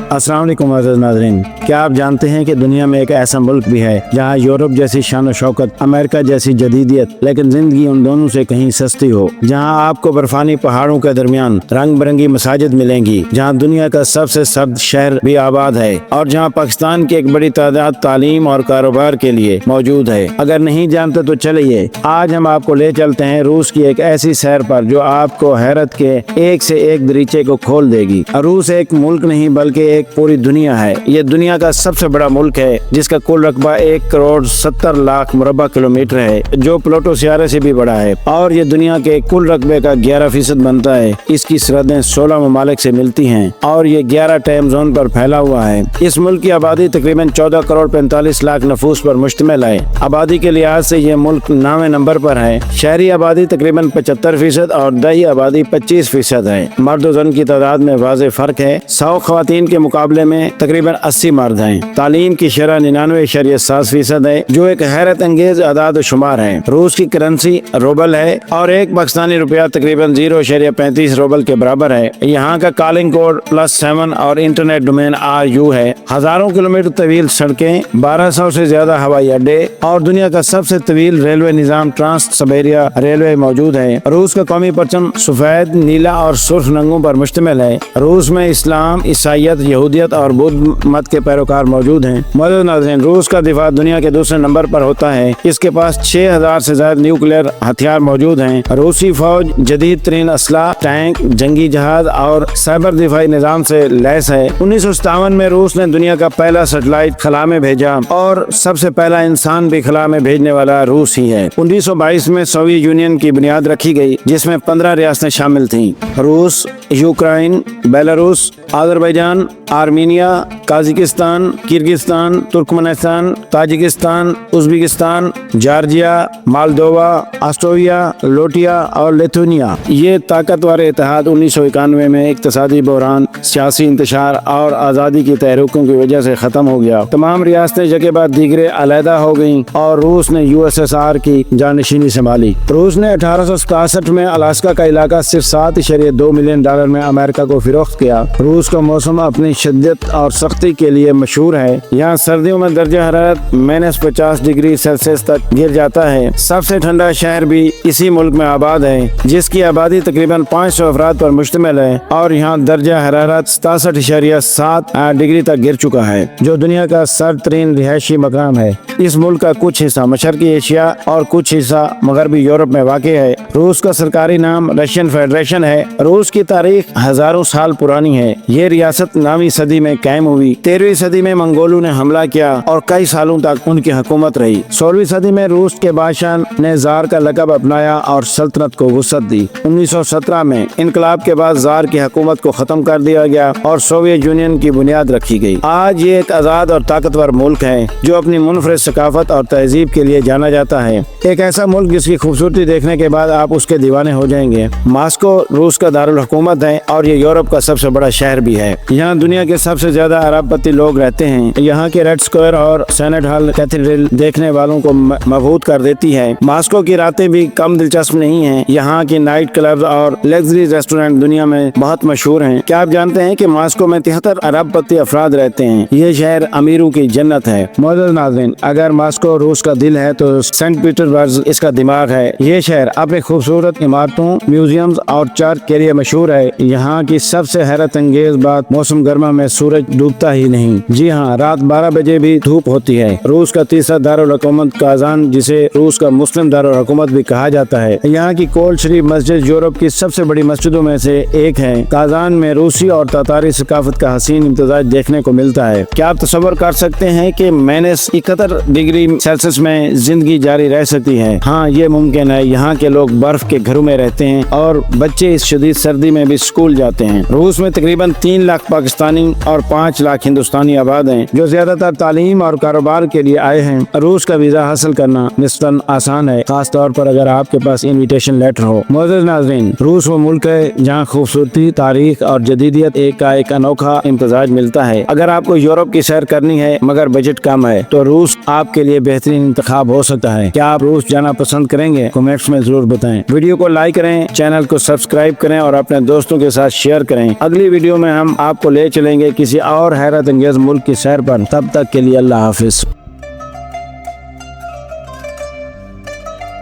अस्सलाम वालेकुम अज़ीज़ नाज़रीन, क्या आप जानते हैं कि दुनिया में एक ऐसा मुल्क भी है जहां यूरोप जैसी शान शौकत, अमेरिका जैसी जदीदियत, लेकिन जिंदगी उन दोनों से कहीं सस्ती हो। जहां आपको बर्फानी पहाड़ों के दरमियान रंग बिरंगी मसाजिद मिलेंगी, जहां दुनिया का सबसे सर्द शहर भी आबाद है और जहां पाकिस्तान की एक बड़ी तादाद तालीम और कारोबार के लिए मौजूद है। अगर नहीं जानते तो चलिए आज हम आपको ले चलते हैं रूस की एक ऐसी सैर पर जो आपको हैरत के एक से एक दरीचे को खोल देगी। रूस एक मुल्क नहीं बल्कि एक पूरी दुनिया है। ये दुनिया का सबसे बड़ा मुल्क है जिसका कुल रकबा 1,70,00,000 मुरबा किलोमीटर है, जो प्लूटो सियारे से भी बड़ा है और ये दुनिया के कुल रकबे का 11% बनता है। इसकी सरहदें 16 ममालिक से मिलती हैं और ये 11 टाइम जोन पर फैला हुआ है। इस मुल्क की आबादी तकरीबन 14,45,00,000 नफूस पर मुश्तमिल है। आबादी के लिहाज से ये मुल्क 9वें नंबर पर है। शहरी आबादी तकरीबन 75% और दही आबादी 25% है। मर्द और जन की तादाद में वाज़ेह फर्क है। 100 खवातीन के मुकाबले में तकरीबन 80 मर्द हैं। तालीम की शरह 99.7% है, जो एक हैरत अंगेज आदाद शुमार है। रूस की करेंसी रूबल है और एक पाकिस्तानी रुपया तकरीबन 0.35 रूबल के बराबर है। यहाँ का कॉलिंग कोड +7 और इंटरनेट डोमेन RU है। हजारों किलोमीटर तवील सड़कें, 1200 से ज्यादा हवाई अड्डे और दुनिया का सबसे तवील रेलवे निजाम ट्रांस साइबेरिया रेलवे मौजूद है। रूस का कौमी परचम सफेद, नीला और सुर्ख रंगों पर मुश्तमिल है। रूस में इस्लाम, ईसाईयत, यहूदियत और बुद्ध मत के पैरोकार मौजूद हैं। मौजूद नाज़रीन, रूस का दिफा दुनिया के दूसरे नंबर पर होता है। इसके पास 6000 से ज्यादा न्यूक्लियर हथियार मौजूद हैं। रूसी फौज जदीद तरीन असला, टैंक, जंगी जहाज और साइबर दिफाई निजाम से लैस है। 1957 में रूस ने दुनिया का पहला सैटेलाइट खला में भेजा और सबसे पहला इंसान भी खला में भेजने वाला रूस ही है। 1922 में सोवियत यूनियन की बुनियाद रखी गई, जिसमें 15 रियासतें शामिल थीं। रूस, Ukraine, Belarus, Azerbaijan, Armenia, Kazakhstan, Kyrgyzstan, Turkmenistan, Tajikistan, Uzbekistan, Georgia, Moldova, Austria, लोटिया और लिथुआनिया। ये ताकतवर इत्तेहाद 1991 में इक़्तिसादी बहरान, सियासी इंतशार और आज़ादी की तहरीकों की वजह से ख़त्म हो गया। तमाम रियासतें जगह बाद दीगरे अलहदा हो गईं और रूस ने USSR की जानशीनी संभाली। रूस ने 1867 में अलास्का का इलाका सिर्फ $7.2 मिलियन में अमेरिका को फिरोख्त किया। रूस का मौसम अपनी शिद्दत और सख्ती के लिए मशहूर है। यहाँ सर्दियों में दर्जा हरारत -50 डिग्री सेल्सियस तक गिर जाता है। सबसे ठंडा शहर भी इसी मुल्क में आबाद है, जिसकी आबादी तकरीबन 500 अफराद पर मुश्तमिल है और यहाँ दर्जा हरारत 67.7 डिग्री तक गिर चुका है, जो दुनिया का सर्द तरीन रिहायशी मकाम है। इस मुल्क का कुछ हिस्सा मशरकी एशिया और कुछ हिस्सा मगरबी यूरोप में वाक़ है। रूस का सरकारी नाम रशियन फेडरेशन है। रूस की तारीख हजारों साल पुरानी है। ये रियासत 9वीं सदी में कायम हुई। 13वीं सदी में मंगोलों ने हमला किया और कई सालों तक उनकी हुकूमत रही। 16वीं सदी में रूस के बादशाह ने जार का लक़ब अपनाया और सल्तनत को वुसअत दी। 1917 में इनकलाब के बाद जार की हुकूमत को खत्म कर दिया गया और सोवियत यूनियन की बुनियाद रखी गई। आज ये एक आज़ाद और ताकतवर मुल्क है जो अपनी मुनफरिद सकाफत और तहजीब के लिए जाना जाता है। एक ऐसा मुल्क जिसकी खूबसूरती देखने के बाद आप उसके दीवाने हो जाएंगे। मॉस्को रूस का दारुल हुकूमत है और ये यूरोप का सबसे बड़ा शहर भी है। यहाँ दुनिया के सबसे ज्यादा अरबपति लोग रहते हैं। यहाँ के रेड स्क्वायर और सेनेट हॉल कैथेड्रल देखने वालों को मबहूत कर देती है। मॉस्को की रातें भी कम दिलचस्प नहीं हैं। यहाँ की नाइट क्लब्स और लग्जरी रेस्टोरेंट दुनिया में बहुत मशहूर हैं। क्या आप जानते हैं कि मॉस्को में 73 अरबपति अफराद रहते हैं। ये शहर अमीरों की जन्नत है। मौजूद नाज़रीन, अगर मॉस्को रूस का दिल है तो सेंट पीटर्सबर्ग इसका दिमाग है। ये शहर अपने खूबसूरत इमारतों, म्यूजियम्स और चर्च के लिए मशहूर है। यहाँ की सबसे हैरत अंगेज बात मौसम गर्मा में सूरज डूबता ही नहीं। जी हाँ, रात 12 बजे भी धूप होती है। रूस का तीसरा दारुल हुकूमत काजान, जिसे रूस का मुस्लिम दारुल हुकूमत भी कहा जाता है। यहाँ की कोल शरीफ मस्जिद यूरोप की सबसे बड़ी मस्जिदों में से एक है। काजान में रूसी और तातारी सकाफत का हसीन इम्तिजाज देखने को मिलता है। क्या आप तसव्वुर कर सकते हैं कि -71 डिग्री सेल्सियस में जिंदगी जारी रह सकती है? हाँ, ये मुमकिन है। यहाँ के लोग बर्फ के घरों में रहते हैं और बच्चे इस शदीद सर्दी में भी स्कूल जाते हैं। रूस में तकरीबन 3 लाख पाकिस्तानी और 5 लाख हिंदुस्तानी आबाद हैं, जो ज्यादातर तालीम और कारोबार के लिए आए हैं। रूस का वीजा हासिल करना निस्बतन आसान है, खास तौर पर अगर आपके पास इनविटेशन लेटर हो। मौजूद नाज़रीन, रूस वो मुल्क है जहाँ खूबसूरती, तारीख और जदीदियत एक का एक अनोखा इम्तिजाज मिलता है। अगर आपको यूरोप की सैर करनी है मगर बजट कम है तो रूस आपके लिए बेहतरीन इंतखाब हो सकता है। क्या आप रूस जाना पसंद करेंगे? कमेंट्स में जरूर बताएं। वीडियो को लाइक करें, चैनल को सब्सक्राइब करें और अपने दोस्तों के साथ शेयर करें। अगली वीडियो में हम आपको ले چلیں گے کسی اور حیرت انگیز ملک کی سیر پر، تب تک کے لیے اللہ حافظ۔